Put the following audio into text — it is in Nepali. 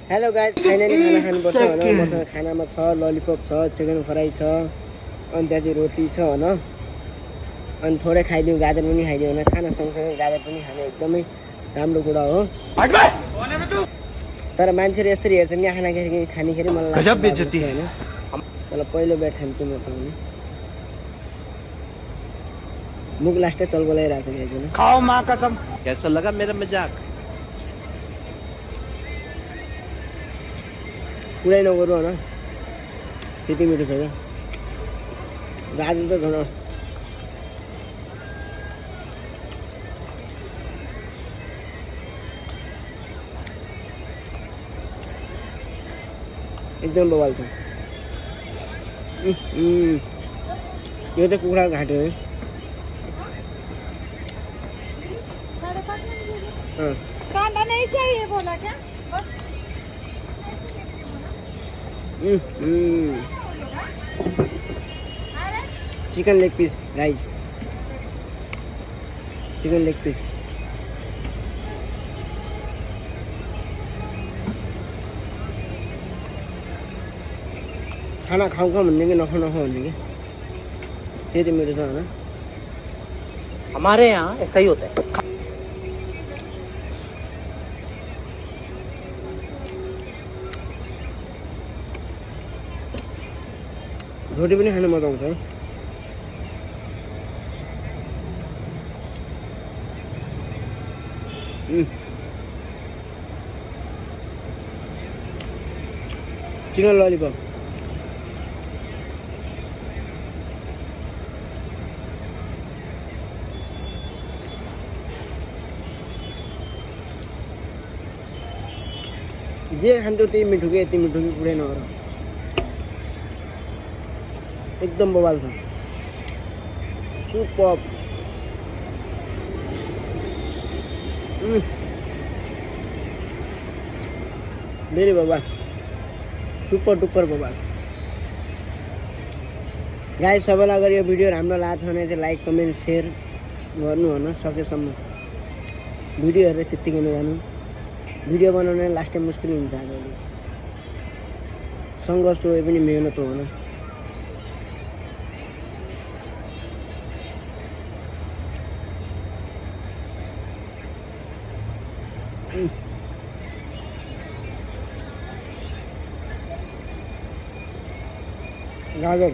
हेलो गाइस, फाइनली खाना खानुपर्छ होइन। मसँग खानामा छ ललिपप छ, चिकन फ्राई छ, अनि त्यहाँ चाहिँ रोटी छ होइन। अनि थोरै खाइदिउँ, गाजर पनि खाइदिउँ होइन। खाना सँगसँगै गाजर पनि खानु एकदमै राम्रो कुरा हो। तर मान्छेले यसरी हेर्छ नि खाना खानेखेरि मलाई लाग्छ होइन। तर पहिलो बेर खान्छु म त होइन। मुख लास्टै चल बोलाइरहेको छ होइन। खाओ माँ कसम। कैसा लगा मेरा मजाक? कुरै नगरौँ होइन, त्यति मिठो छ क्या। गाजर त झन् एकदम बवाल छ। यो चाहिँ कुखुराको घाँटी हो। कांदा नहीं चाहिए बोला क्या? Chicken leg piece guys, chicken leg piece. खाना खाऊ भन्ने कि नखाऊ भन्ने कि त्यति मेरो छ होइन। हमारे यहाँ ऐसा ही होता है। रोटी पनि खानु मजा आउँछ। चिकन ललिपप जे खान्थ्यो त्यही मिठो कि, यति मिठो कि कुरै नगर। एकदम बवाल छ, सुपर। भेरी बवाल, सुपर डुपर बवाल। गाइस, सबैलाई अगर यो भिडियो राम्रो लाग्छ भने चाहिँ लाइक कमेन्ट सेयर गर्नु होइन। सकेसम्म भिडियो हेरेर त्यत्तिकै नजानु। भिडियो बनाउन लास्ट टाइम मुस्किल हुन्छ। आजकल सङ्घर्ष हो, यो पनि मेहनत हो होइन। गाजर